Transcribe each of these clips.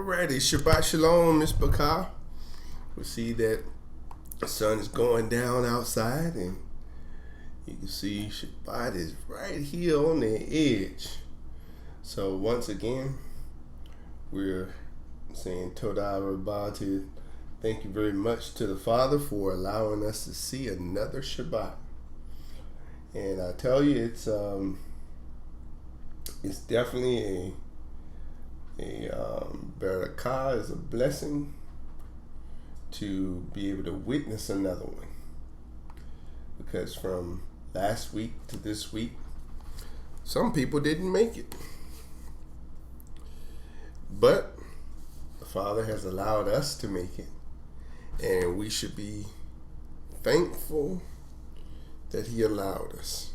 Alrighty, Shabbat Shalom, Miss Bakar. We see that the sun is going down outside, and you can see Shabbat is right here on the edge. So once again, we're saying Todah Rabbah, to thank you very much to the Father for allowing us to see another Shabbat. And I tell you, it's definitely a barakah, is a blessing to be able to witness another one. Because from last week to this week, some people didn't make it. But the Father has allowed us to make it. And we should be thankful that He allowed us.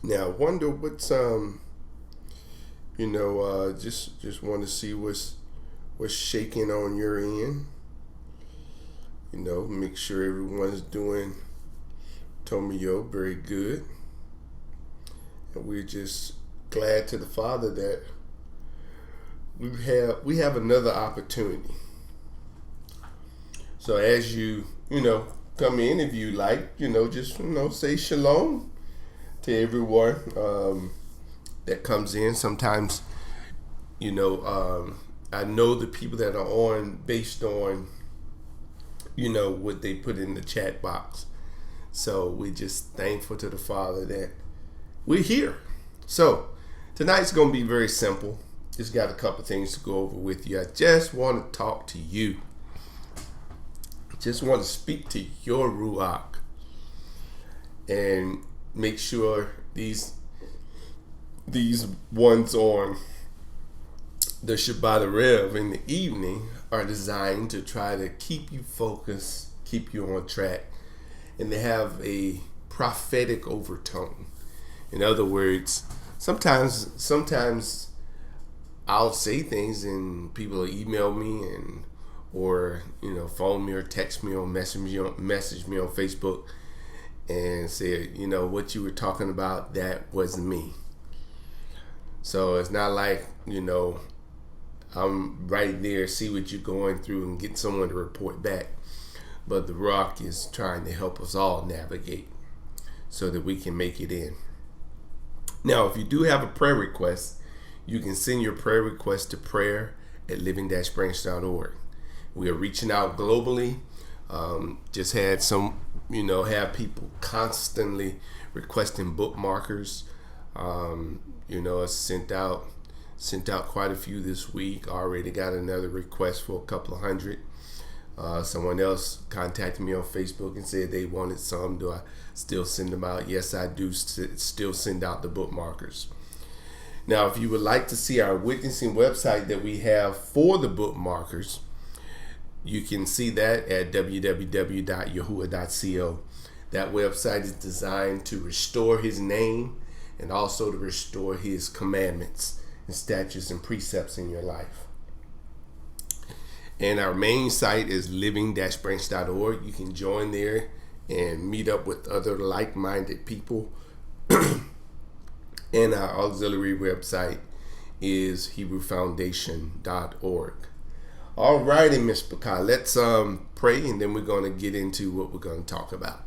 Now, I wonder what's just want to see what's shaking on your end. Make sure everyone's doing Tomio very good. And we're just glad to the Father that we have another opportunity. So as you come in, if you like, just say shalom to everyone that comes in. Sometimes, I know the people that are on based on, what they put in the chat box. So we're just thankful to the Father that we're here. So tonight's going to be very simple. Just got a couple things to go over with you. I just want to talk to you. Just want to speak to your Ruach and make sure these ones on the Shabbat Rev in the evening are designed to try to keep you focused, keep you on track, and they have a prophetic overtone. In other words, sometimes I'll say things and people will email me or phone me or text me or message me on Facebook and say, what you were talking about, that wasn't me. So it's not like, I'm right there, see what you're going through and get someone to report back. But the Rock is trying to help us all navigate so that we can make it in. Now, if you do have a prayer request, you can send your prayer request to prayer@living-branch.org. We are reaching out globally. Just had some, have people constantly requesting bookmarkers. I sent out quite a few this week. Already got another request for a couple of hundred. Someone else contacted me on Facebook and said they wanted some. Do I still send them out? Yes, I do still send out the bookmarkers. Now, if you would like to see our witnessing website that we have for the bookmarkers, you can see that at www.yahuwah.co. That website is designed to restore His name and also to restore His commandments and statutes and precepts in your life. And our main site is living-branch.org. You can join there and meet up with other like-minded people. And our auxiliary website is HebrewFoundation.org. All righty, Miss Bakar, let's pray, and then we're going to get into what we're going to talk about.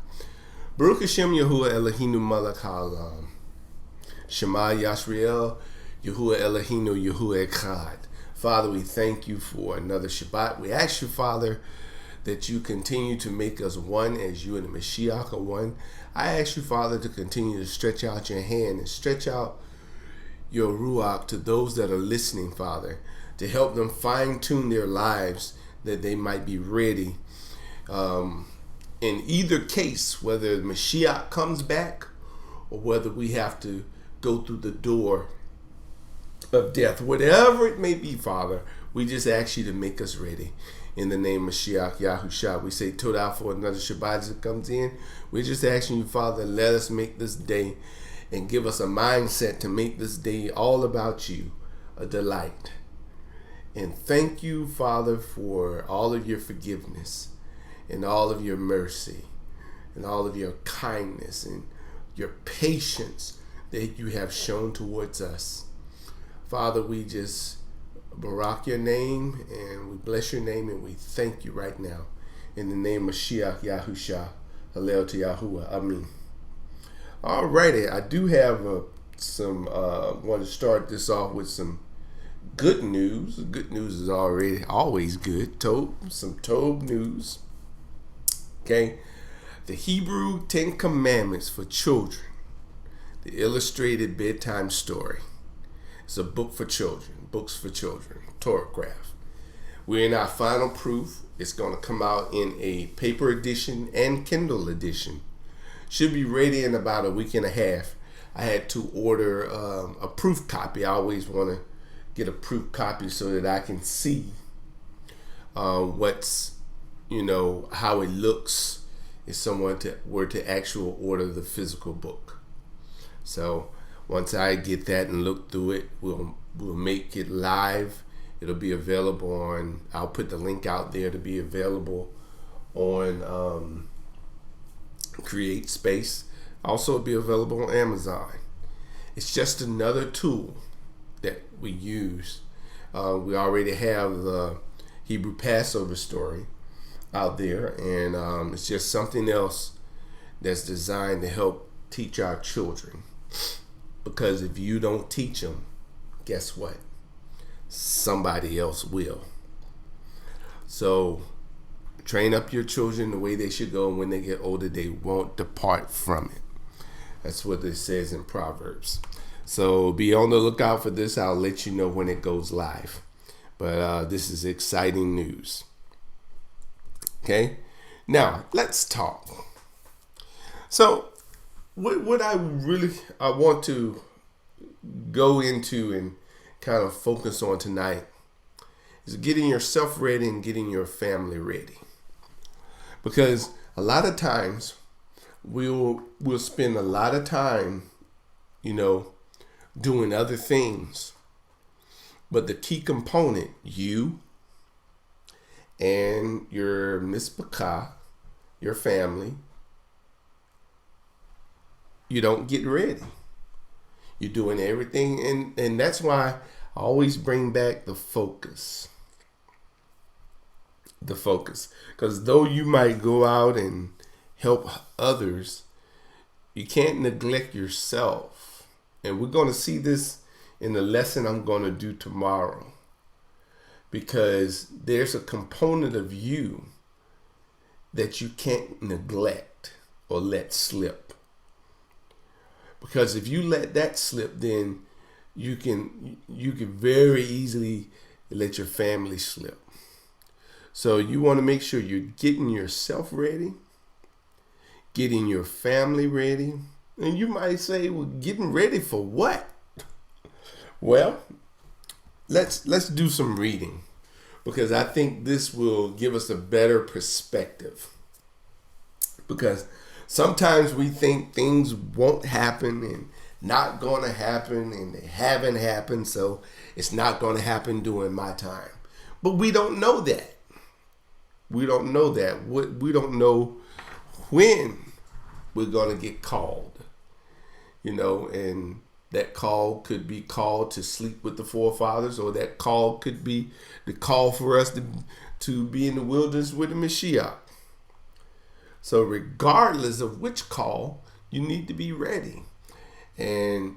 Baruch Hashem Yahuwah Eloheinu Malach Haolam. Shema Yasriel Yahuwah Eloheinu Yahuwah Echad. Father, we thank you for another Shabbat. We ask you, Father, that you continue to make us one as you and the Mashiach are one. I ask you, Father, to continue to stretch out your hand and stretch out your Ruach to those that are listening, Father, to help them fine-tune their lives that they might be ready. In either case, whether the Mashiach comes back or whether we have to go through the door of death, whatever it may be, Father, we just ask you to make us ready. In the name of Mashiach Yahushua, we say Todah for another Shabbat that comes in. We're just asking you, Father, let us make this day and give us a mindset to make this day all about you, a delight. And thank you, Father, for all of your forgiveness and all of your mercy and all of your kindness and your patience that you have shown towards us. Father, we just Barak your name, and we bless your name, and we thank you right now. In the name of Mashiach Yahusha, Hallel to Yahuwah. Amen. Alrighty, I do have want to start this off with some good news. Good news is always good. Some Tob news. Okay. The Hebrew 10 Commandments for Children. The Illustrated Bedtime Story. It's a book for children. Books for children. Torahgraph. We're in our final proof. It's going to come out in a paper edition and Kindle edition. Should be ready in about a week and a half. I had to order a proof copy. I always want to get a proof copy so that I can see what's, how it looks if someone were to actually order the physical book. So once I get that and look through it, we'll make it live. It'll be available I'll put the link out there to be available on Create Space. Also, it'll be available on Amazon. It's just another tool that we use. We already have the Hebrew Passover story out there, and it's just something else that's designed to help teach our children. Because if you don't teach them, guess what? Somebody else will. So train up your children the way they should go, and when they get older, they won't depart from it. That's what it says in Proverbs. So be on the lookout for this. I'll let you know when it goes live. But this is exciting news. Okay? Now, let's talk. So what I want to go into and kind of focus on tonight is getting yourself ready and getting your family ready. Because a lot of times we'll spend a lot of time, doing other things. But the key component, you and your mispakah, your family, you don't get ready. You're doing everything, and that's why I always bring back the focus. The focus. Because though you might go out and help others, you can't neglect yourself. And we're going to see this in the lesson I'm going to do tomorrow. Because there's a component of you that you can't neglect or let slip. Because if you let that slip, then you can very easily let your family slip. So you want to make sure you're getting yourself ready, getting your family ready. And you might say, well, getting ready for what? Well, let's do some reading, because I think this will give us a better perspective. Because sometimes we think things won't happen and not going to happen, and they haven't happened, so it's not going to happen during my time. But we don't know that. We don't know that. We don't know when we're going to get called. And that call could be called to sleep with the forefathers, or that call could be the call for us to be in the wilderness with the Mashiach. So regardless of which call, you need to be ready. And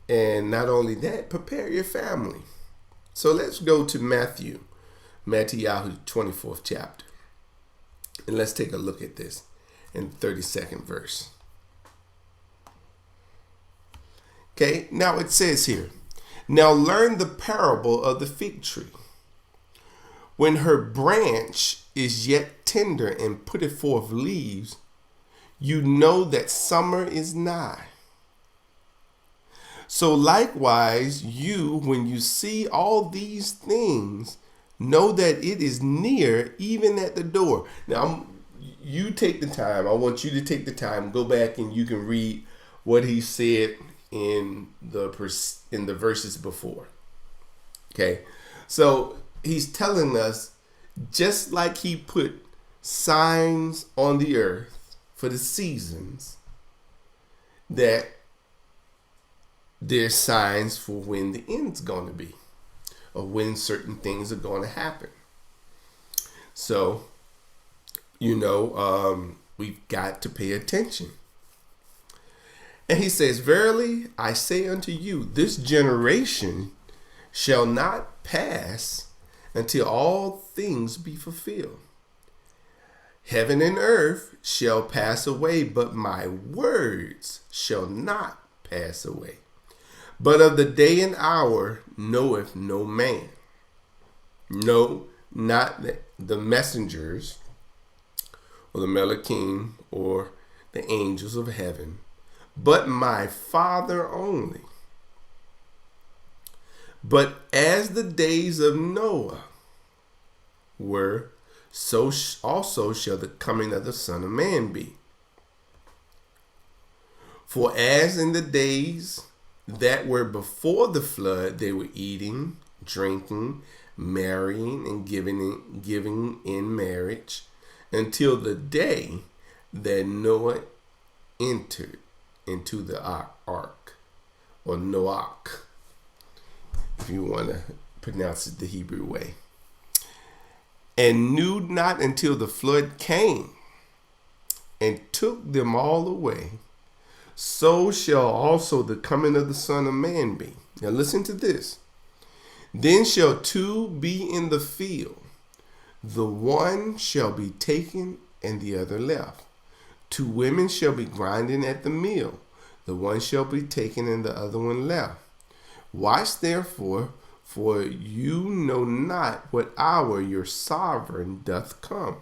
not only that, prepare your family. So let's go to Matthew 24th chapter. And let's take a look at this in the 32nd verse. Okay, now it says here, now learn the parable of the fig tree. When her branch is yet tender and putteth forth leaves, you know that summer is nigh. So likewise, you, when you see all these things, know that it is near, even at the door. Now, you take the time. I want you to take the time, go back, and you can read what he said in the verses before. Okay, so he's telling us, just like he put signs on the earth for the seasons, that there's signs for when the end's going to be. of when certain things are going to happen. So, we've got to pay attention. And he says, verily, I say unto you, this generation shall not pass until all things be fulfilled. Heaven and earth shall pass away, but my words shall not pass away. But of the day and hour knoweth no man. No, not the messengers or the Melachim or the angels of heaven, but my Father only. But as the days of Noah were, so also shall the coming of the Son of Man be. For as in the days that were before the flood, they were eating, drinking, marrying, and giving in marriage, until the day that Noah entered into the ark, or Noach, if you want to pronounce it the Hebrew way, and knew not until the flood came and took them all away. So shall also the coming of the Son of Man be. Now listen to this. Then shall two be in the field, the one shall be taken and the other left. Two women shall be grinding at the mill, the one shall be taken and the other one left. Watch therefore, for you know not what hour your sovereign doth come.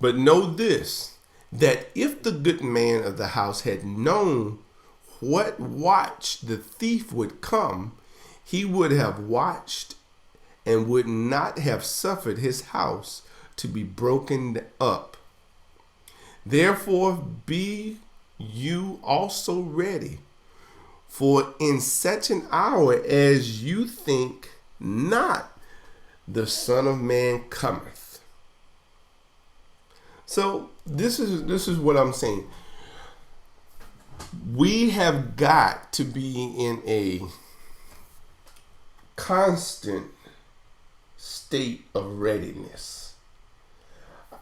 But know this, that if the good man of the house had known what watch the thief would come, he would have watched and would not have suffered his house to be broken up. Therefore be you also ready, for in such an hour as you think not, the Son of Man cometh. So this is what I'm saying. We have got to be in a constant state of readiness.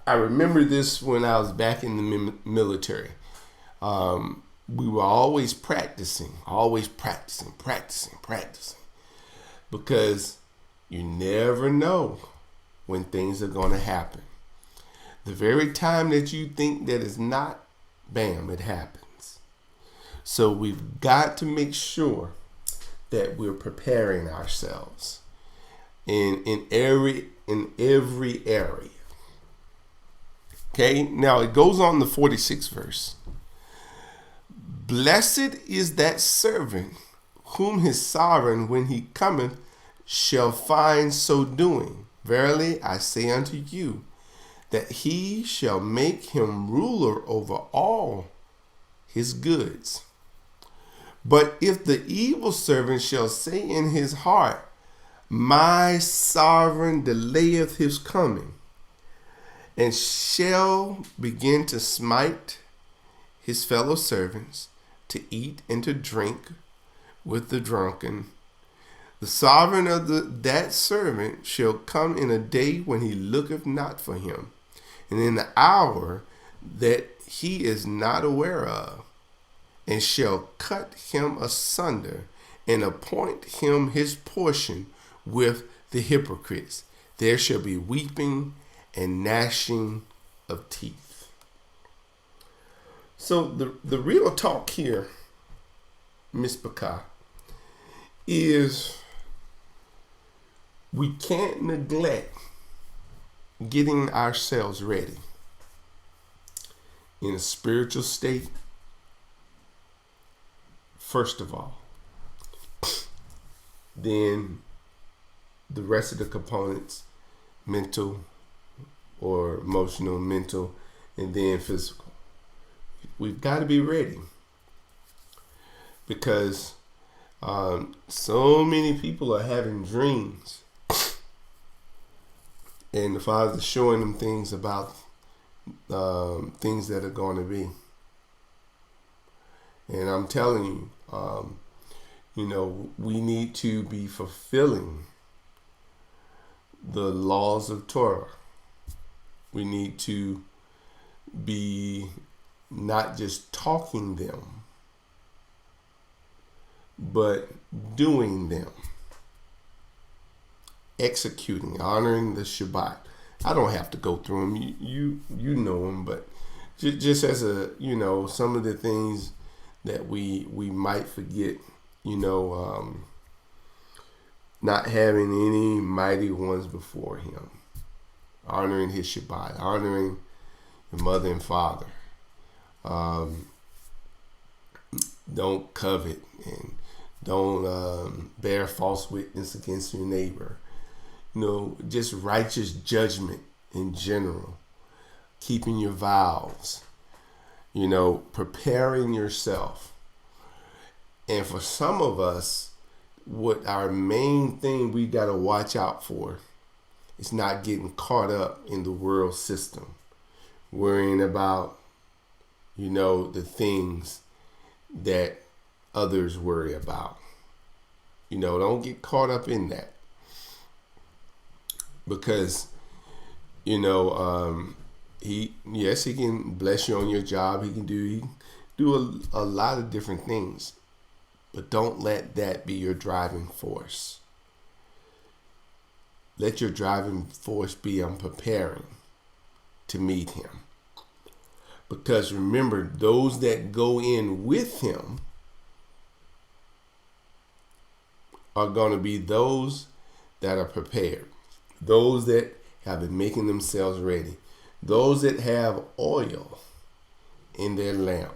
I remember this when I was back in the military. We were always practicing, because you never know when things are going to happen. The very time that you think that it's not, bam, it happens. So we've got to make sure that we're preparing ourselves in every area. Okay, now it goes on the 46th verse. Blessed is that servant whom his sovereign, when he cometh, shall find so doing. Verily I say unto you, that he shall make him ruler over all his goods. But if the evil servant shall say in his heart, my sovereign delayeth his coming, and shall begin to smite his fellow servants, to eat and to drink with the drunken, the sovereign of that servant shall come in a day when he looketh not for him, and in the hour that he is not aware of, and shall cut him asunder, and appoint him his portion with the hypocrites. There shall be weeping and gnashing of teeth. So the real talk here, Miss Baka, is we can't neglect getting ourselves ready in a spiritual state, first of all. Then the rest of the components, mental or emotional, mental, and then physical. We've got to be ready, because so many people are having dreams, and the Father's showing them things about things that are going to be. And I'm telling you, We need to be fulfilling the laws of Torah. We need to be not just talking them, but doing them, executing, honoring the Shabbat. I don't have to go through them. You know them, but just as some of the things that we might forget. Not having any mighty ones before him, honoring his Shabbat, honoring your mother and father. Don't covet and don't bear false witness against your neighbor. Just righteous judgment in general, keeping your vows, preparing yourself. And for some of us, what our main thing we got to watch out for is not getting caught up in the world system, worrying about, the things that others worry about. Don't get caught up in that. Because, he can bless you on your job. He can do a lot of different things. But don't let that be your driving force. Let your driving force be on preparing to meet him. Because remember, those that go in with him are going to be those that are prepared. Those that have been making themselves ready. Those that have oil in their lamp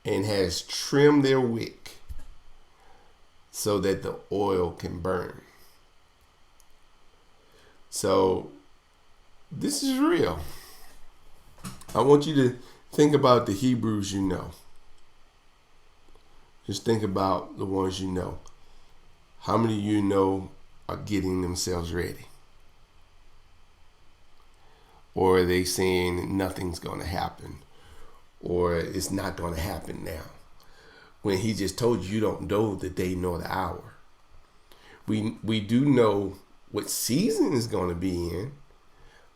and has trimmed their wick so that the oil can burn. So this is real. I want you to think about the Hebrews you know. Just think about the ones you know. How many of you know are getting themselves ready? Or are they saying nothing's going to happen? Or it's not going to happen now? When he just told you don't know the day nor the hour. We do know what season is going to be in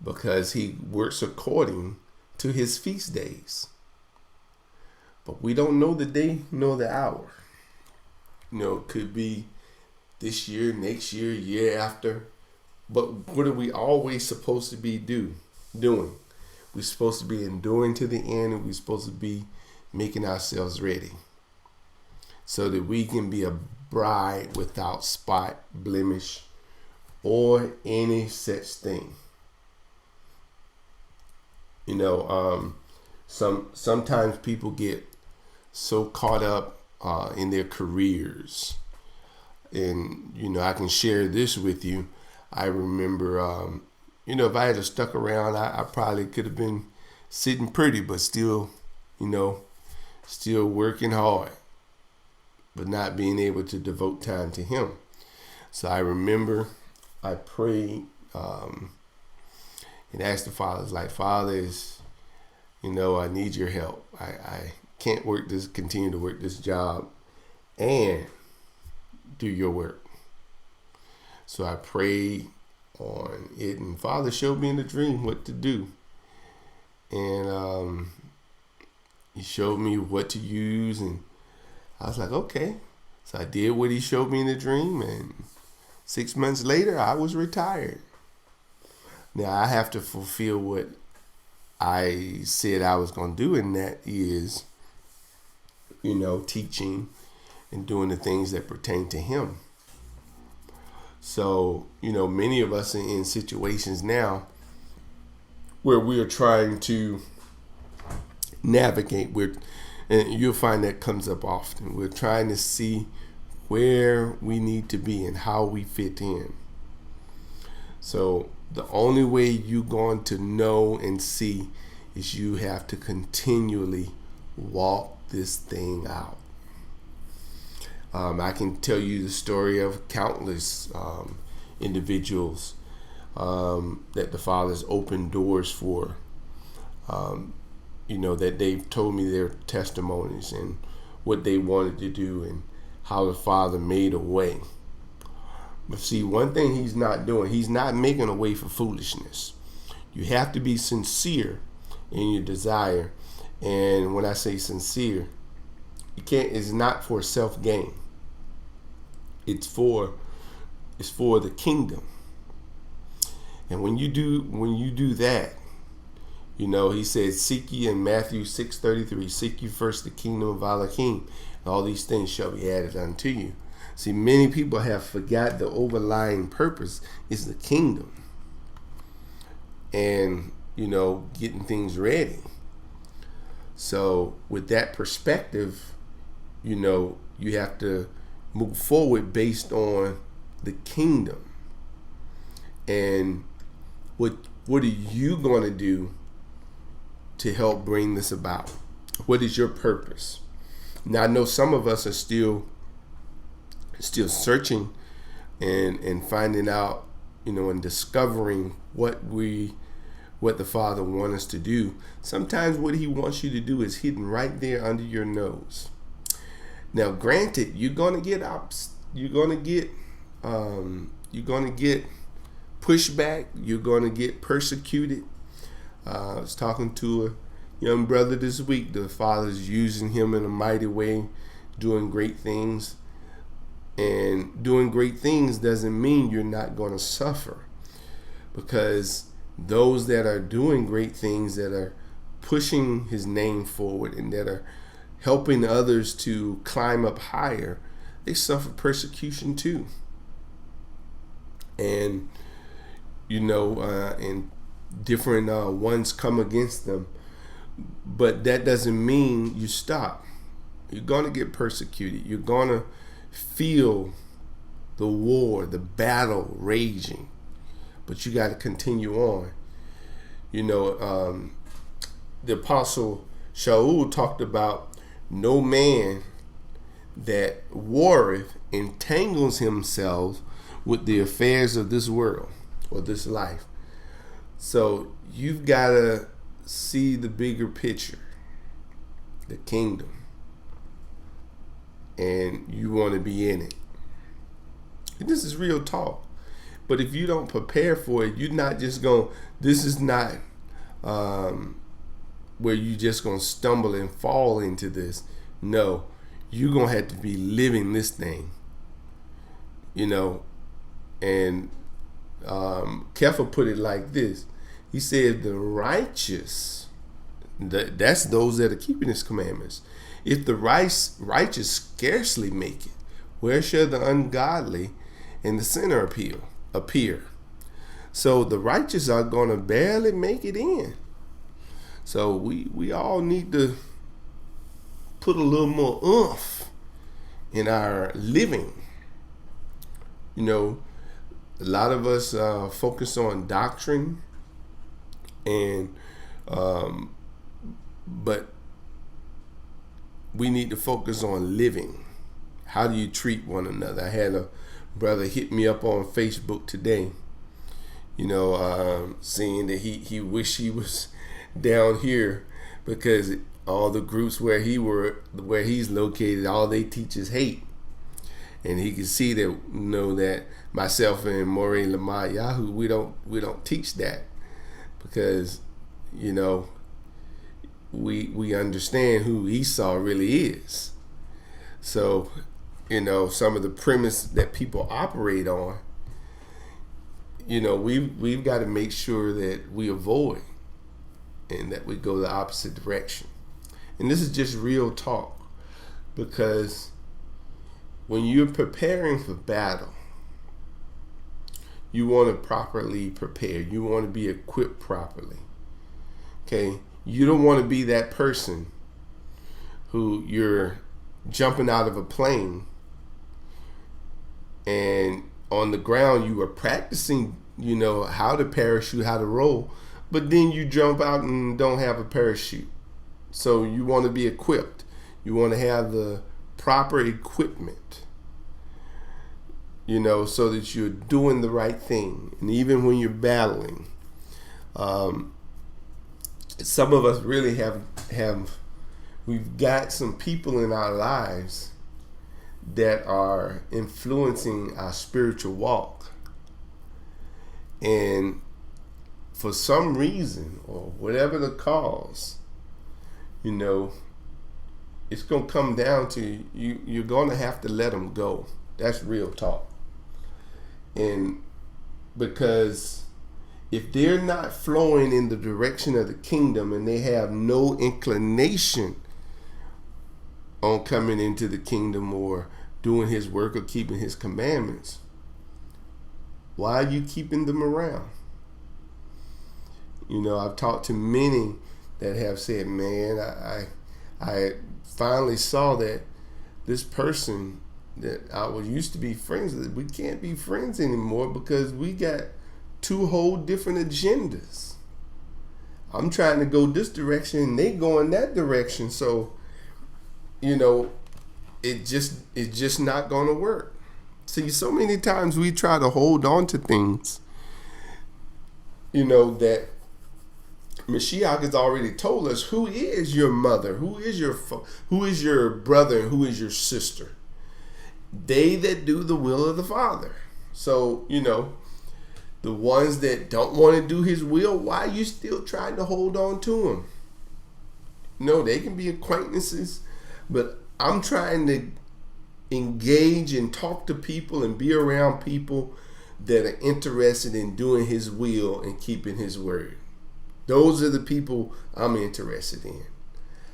because he works according to his feast days. But we don't know the day nor the hour. It could be this year, next year, year after. But what are we always supposed to be doing? We're supposed to be enduring to the end, and we're supposed to be making ourselves ready so that we can be a bride without spot, blemish, or any such thing. Sometimes people get so caught up in their careers. And, I can share this with you. I remember, if I had stuck around, I probably could have been sitting pretty, but still, still working hard, but not being able to devote time to him. So I remember I prayed and asked the Father, Father, I need your help. I can't continue to work this job and do your work. So I prayed on it, and Father showed me in a dream what to do. And he showed me what to use, and I was like, okay. So I did what he showed me in the dream, and 6 months later, I was retired. Now I have to fulfill what I said I was going to do, and that is, teaching and doing the things that pertain to him. So, many of us are in situations now where we are trying to navigate. And you'll find that comes up often. We're trying to see where we need to be and how we fit in. So the only way you're going to know and see is you have to continually walk this thing out. I can tell you the story of countless individuals that the Father's opened doors for, that they've told me their testimonies and what they wanted to do and how the Father made a way. But see, one thing he's not doing, he's not making a way for foolishness. You have to be sincere in your desire. And when I say sincere, it's not for self-gain. It's for the kingdom. And when you do that, he said, seek ye in Matthew 6:33, seek ye first the kingdom of our King, and all these things shall be added unto you. See, many people have forgot the overlying purpose is the kingdom. And, getting things ready. So with that perspective, you have to move forward based on the kingdom. And what are you going to do to help bring this about? What is your purpose? Now, I know some of us are still searching and finding out, and discovering what the Father wants us to do. Sometimes what he wants you to do is hidden right there under your nose. Now, granted, you're gonna get pushback. You're gonna get persecuted. I was talking to a young brother this week. The Father's using him in a mighty way, doing great things. And doing great things doesn't mean you're not going to suffer, because those that are doing great things, that are pushing his name forward and that are helping others to climb up higher, they suffer persecution too. And, and different ones come against them. But that doesn't mean you stop. You're going to get persecuted. You're going to feel the war, the battle raging, but you got to continue on. The Apostle Shaul talked about no man that warreth entangles himself with the affairs of this world or this life. So you've got to see the bigger picture, the kingdom. And you want to be in it. And this is real talk. But if you don't prepare for it, you're not just going, this is not where you just going to stumble and fall into this. No, you're going to have to be living this thing. And Kepha put it like this. He said, the righteous, that's those that are keeping his commandments. If the righteous scarcely make it, where shall the ungodly and the sinner appear? So the righteous are going to barely make it in. So we all need to put a little more oomph in our living. A lot of us focus on doctrine, and but we need to focus on living. How do you treat one another? I had a brother hit me up on Facebook today, saying that he wished he was down here, because all the groups where he's located, all they teach is hate. And he can see that, that myself and Maureen Lamar Yahoo, we don't teach that, because, we understand who Esau really is. So, some of the premise that people operate on, we've got to make sure that we avoid and that we go the opposite direction. And this is just real talk, because when you're preparing for battle, you want to properly prepare. You want to be equipped properly. Okay? You don't want to be that person who you're jumping out of a plane and on the ground you are practicing, how to parachute, how to roll, but then you jump out and don't have a parachute. So you want to be equipped. You want to have the proper equipment, so that you're doing the right thing. And even when you're battling, some of us really have we've got some people in our lives that are influencing our spiritual walk. And for some reason, or whatever the cause, it's going to come down to you're going to have to let them go. That's real talk. And because if they're not flowing in the direction of the kingdom and they have no inclination on coming into the kingdom or doing his work or keeping his commandments, why are you keeping them around? I've talked to many that have said, man, I finally saw that this person that I was used to be friends with, we can't be friends anymore because we got two whole different agendas. I'm trying to go this direction and they going that direction. So, it's just not going to work. See, so many times we try to hold on to things, that Mashiach has already told us who is your mother, who is your brother, and who is your sister. They that do the will of the Father. So, the ones that don't want to do his will, why are you still trying to hold on to them? No, they can be acquaintances, but I'm trying to engage and talk to people and be around people that are interested in doing his will and keeping his word. Those are the people I'm interested in.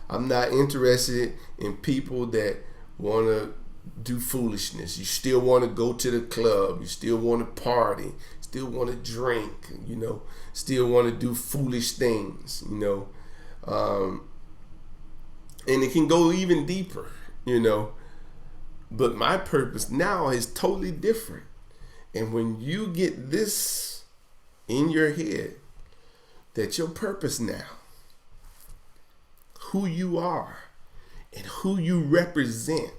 I'm not interested in people that want to do foolishness. You still want to go to the club. You still want to party. Still want to drink. Still want to do foolish things. And it can go even deeper. But my purpose now is totally different. And when you get this in your head, that your purpose now, who you are and who you represent,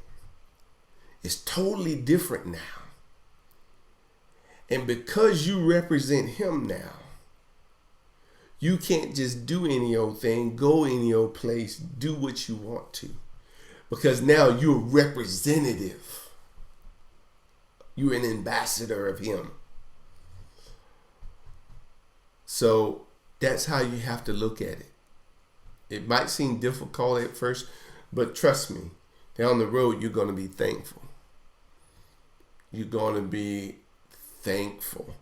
is totally different now. And because you represent him now, you can't just do any old thing, go any old place, do what you want to. Because now you're representative. You're an ambassador of him. So that's how you have to look at it. It might seem difficult at first, but trust me, down the road, you're going to be thankful. You're going to be thankful.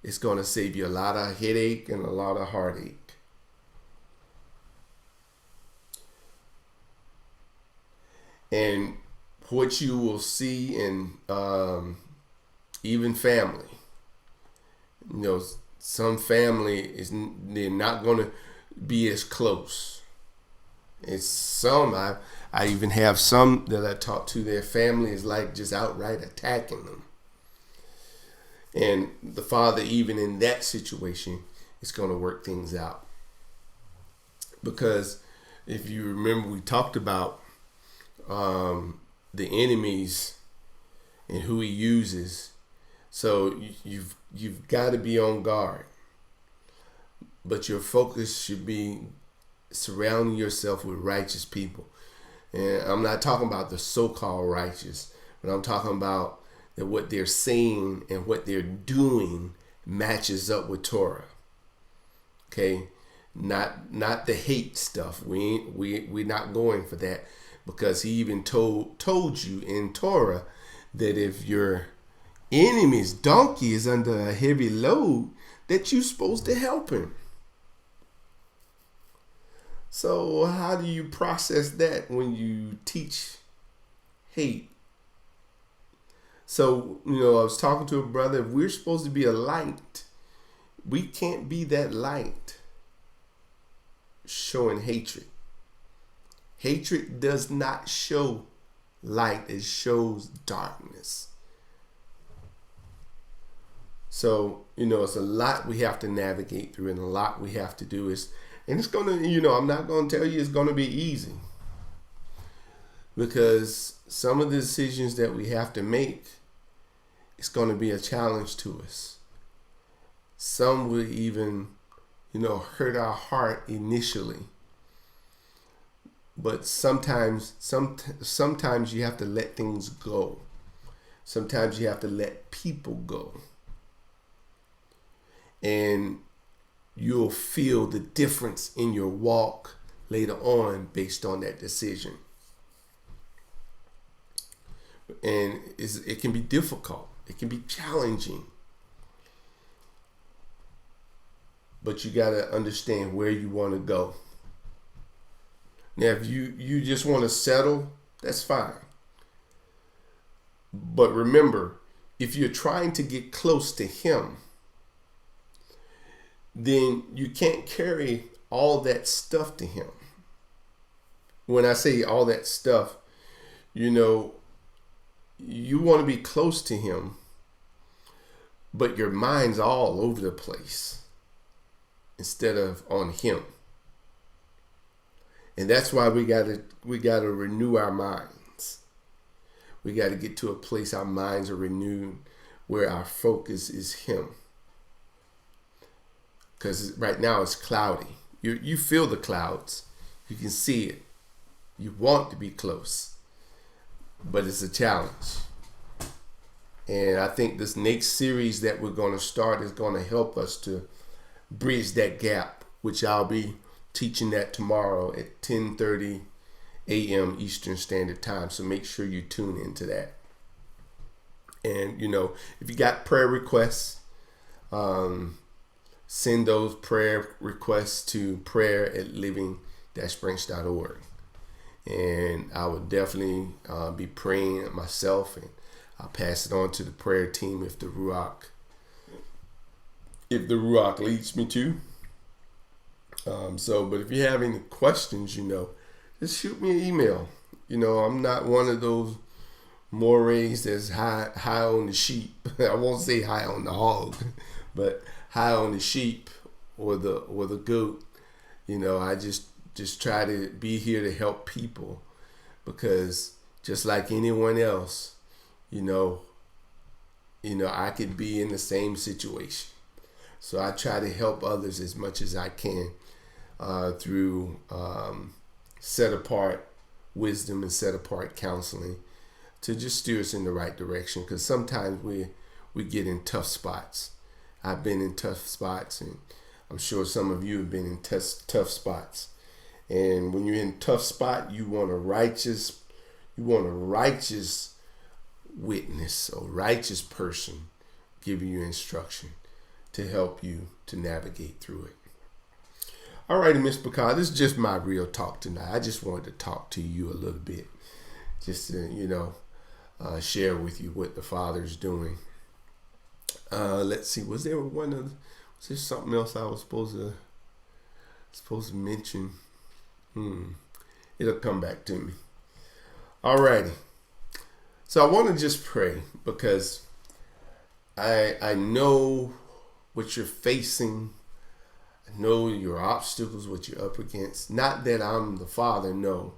It's going to save you a lot of headache and a lot of heartache. And what you will see in even family, some family they're not going to be as close. It's some I even have some that I talk to. Their family is like just outright attacking them, and the father, even in that situation, is going to work things out. Because if you remember, we talked about the enemies and who he uses. So you've got to be on guard, but your focus should be surrounding yourself with righteous people. And I'm not talking about the so-called righteous, but I'm talking about that what they're saying and what they're doing matches up with Torah. Okay, not the hate stuff. We're not going for that, because he even told you in Torah that if your enemy's donkey is under a heavy load, that you're supposed to help him. So how do you process that when you teach hate? So, I was talking to a brother. If we're supposed to be a light, we can't be that light showing hatred. Hatred does not show light. It shows darkness. So, it's a lot we have to navigate through, and a lot we have to do and it's going to, I'm not going to tell you it's going to be easy, because some of the decisions that we have to make, it's going to be a challenge to us. Some will even, hurt our heart initially. But sometimes you have to let things go. Sometimes you have to let people go. And you'll feel the difference in your walk later on based on that decision. And it can be difficult. It can be challenging. But you got to understand where you want to go. Now, if you just want to settle, that's fine. But remember, if you're trying to get close to him, then you can't carry all that stuff to him. When I say all that stuff, you want to be close to him, but your mind's all over the place instead of on him. And that's why we gotta renew our minds. We gotta get to a place our minds are renewed where our focus is him. Because right now it's cloudy. You feel the clouds. You can see it. You want to be close. But it's a challenge. And I think this next series that we're going to start is going to help us to bridge that gap, which I'll be teaching that tomorrow at 10:30 a.m. Eastern Standard Time. So make sure you tune into that. And, if you got prayer requests, send those prayer requests to prayer@living-branch.org. And I would definitely be praying myself, and I'll pass it on to the prayer team if the Ruach leads me to. But if you have any questions, just shoot me an email. I'm not one of those mores that's high on the sheep. I won't say high on the hog, but high on the sheep or the goat. I just try to be here to help people, because just like anyone else, I could be in the same situation. So I try to help others as much as I can through set apart wisdom and set apart counseling to just steer us in the right direction. Because sometimes we get in tough spots. I've been in tough spots, and I'm sure some of you have been in tough spots. And when you're in a tough spot, you want a righteous witness or righteous person giving you instruction to help you to navigate through it. All righty, Miss Picard, this is just my real talk tonight. I just wanted to talk to you a little bit, just to, share with you what the Father's doing. Let's see, was there something else I was supposed to mention? It'll come back to me. All righty. So I want to just pray, because I know what you're facing. I know your obstacles, what you're up against. Not that I'm the Father, no.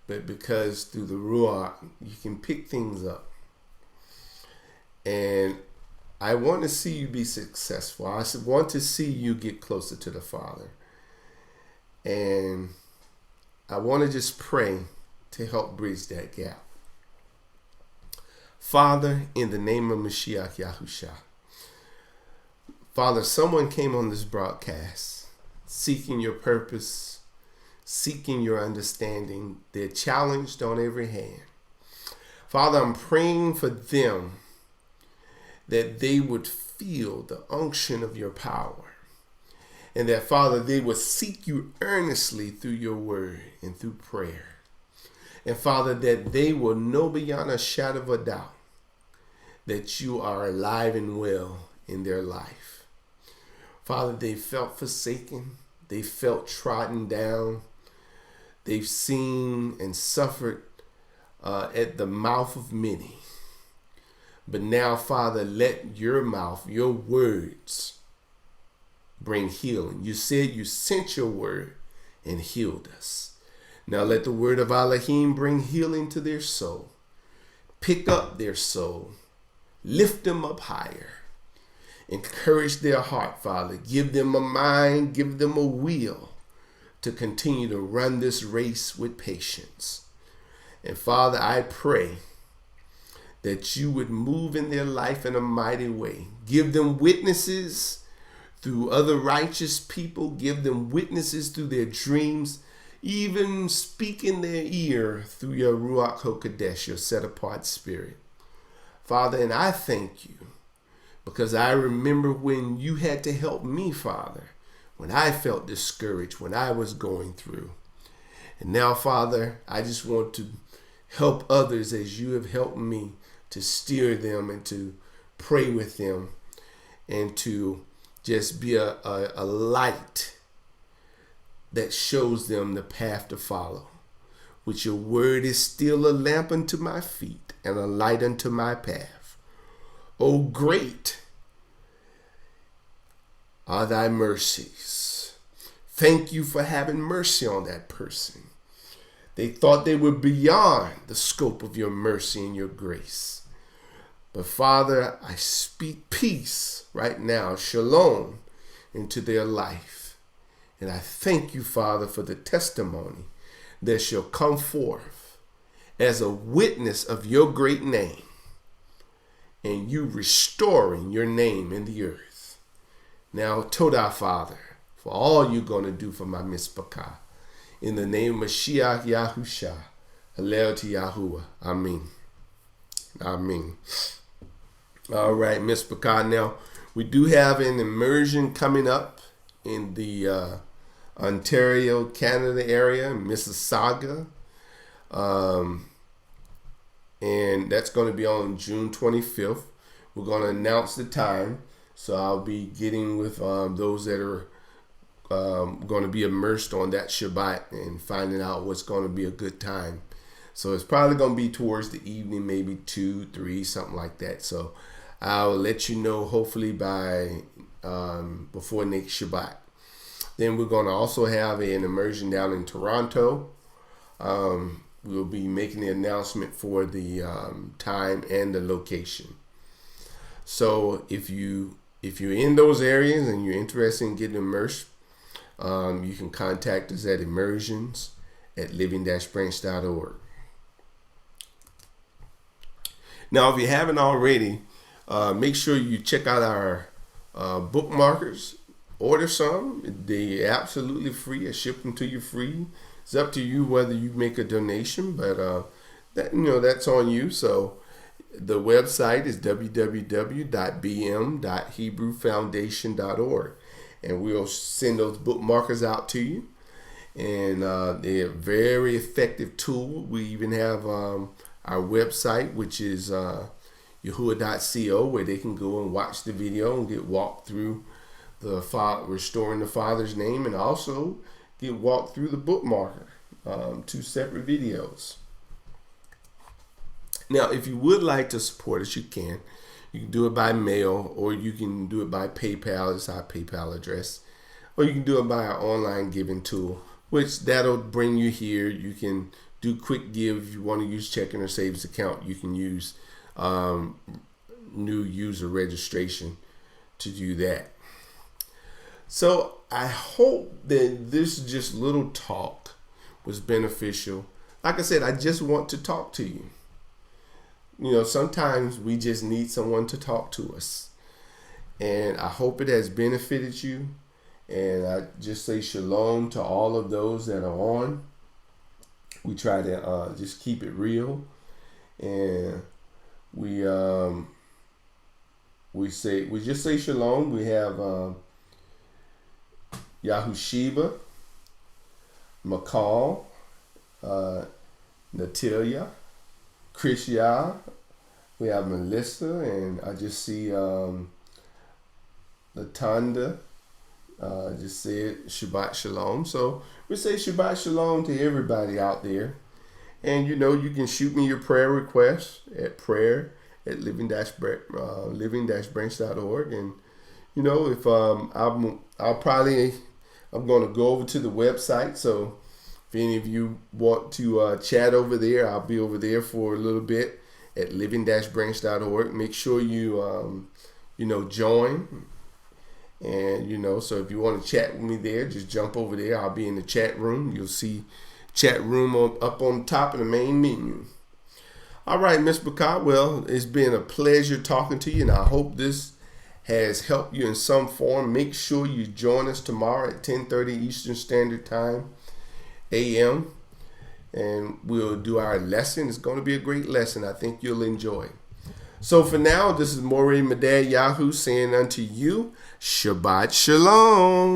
But because through the Ruach, you can pick things up. And I want to see you be successful. I want to see you get closer to the Father. And I want to just pray to help bridge that gap. Father, in the name of Mashiach Yahusha, Father, someone came on this broadcast seeking your purpose, seeking your understanding. They're challenged on every hand. Father, I'm praying for them that they would feel the unction of your power, and that, Father, they would seek you earnestly through your word and through prayer. And Father, that they will know beyond a shadow of a doubt that you are alive and well in their life. Father, they felt forsaken. They felt trodden down. They've seen and suffered at the mouth of many. But now, Father, let your mouth, your words, bring healing. You said you sent your word and healed us. Now let the word of Elohim bring healing to their soul. Pick up their soul. Lift them up higher. Encourage their heart, Father. Give them a mind. Give them a will to continue to run this race with patience. And Father, I pray that you would move in their life in a mighty way. Give them witnesses through other righteous people. Give them witnesses through their dreams. Even speak in their ear through your Ruach HaKodesh, your set-apart spirit. Father, and I thank you because I remember when you had to help me, Father, when I felt discouraged, when I was going through. And now, Father, I just want to help others as you have helped me, to steer them and to pray with them and to just be a light that shows them the path to follow. Which your word is still a lamp unto my feet and a light unto my path. O great are thy mercies. Thank you for having mercy on that person. They thought they were beyond the scope of your mercy and your grace. But Father, I speak peace right now, shalom, into their life. And I thank you, Father, for the testimony that shall come forth as a witness of your great name and you restoring your name in the earth. Now, Todah, Father, for all you're going to do for my Mispakah. In the name of Mashiach Yahusha, Hallel to Yahuwah. Amen. Amen. All right, Mispakah. Now, we do have an immersion coming up in the Ontario, Canada area, Mississauga. And that's going to be on June 25th. We're going to announce the time. So I'll be getting with those that are going to be immersed on that Shabbat and finding out what's going to be a good time. So it's probably going to be towards the evening, maybe 2, 3, something like that. So I'll let you know hopefully by before next Shabbat. Then we're going to also have an immersion down in Toronto. We'll be making the announcement for the time and the location. So if you're in those areas and you're interested in getting immersed, you can contact us at immersions@living-branch.org. Now, if you haven't already, make sure you check out our bookmarkers. Order some. They're absolutely free. I ship them to you free. It's up to you whether you make a donation, but that's on you. So the website is www.bm.hebrewfoundation.org, and we'll send those bookmarkers out to you. And they're a very effective tool. We even have our website, which is yahuwah.co, where they can go and watch the video and get walked through the restoring the Father's name, and also get walked through the bookmarker, 2 separate videos. Now, if you would like to support us, you can. You can do it by mail, or you can do it by PayPal. It's our PayPal address. Or you can do it by our online giving tool, which that'll bring you here. You can do quick give. If you want to use checking or savings account, you can use new user registration to do that. So I hope that this just little talk was beneficial. Like I said, I just want to talk to you. Sometimes we just need someone to talk to us. And I hope it has benefited you. And I just say shalom to all of those that are on. We try to just keep it real. And we just say shalom. We have Yahushiba, McCall, Natalia, Chris Yah. We have Melissa, and I just see Latanda. Just said Shabbat Shalom. So we say Shabbat Shalom to everybody out there. And you can shoot me your prayer requests at prayer@living-branch.org. And if I'm going to go over to the website. So if any of you want to chat over there, I'll be over there for a little bit at living-branch.org. Make sure you join. And, so if you want to chat with me there, just jump over there. I'll be in the chat room. You'll see chat room up on top of the main menu. All right, Ms. Bacot. Well, it's been a pleasure talking to you, and I hope this has helped you in some form. Make sure you join us tomorrow at 10:30 Eastern Standard Time, a.m., and we'll do our lesson. It's going to be a great lesson. I think you'll enjoy. So for now, this is Morey Medad Yahoo saying unto you, Shabbat Shalom.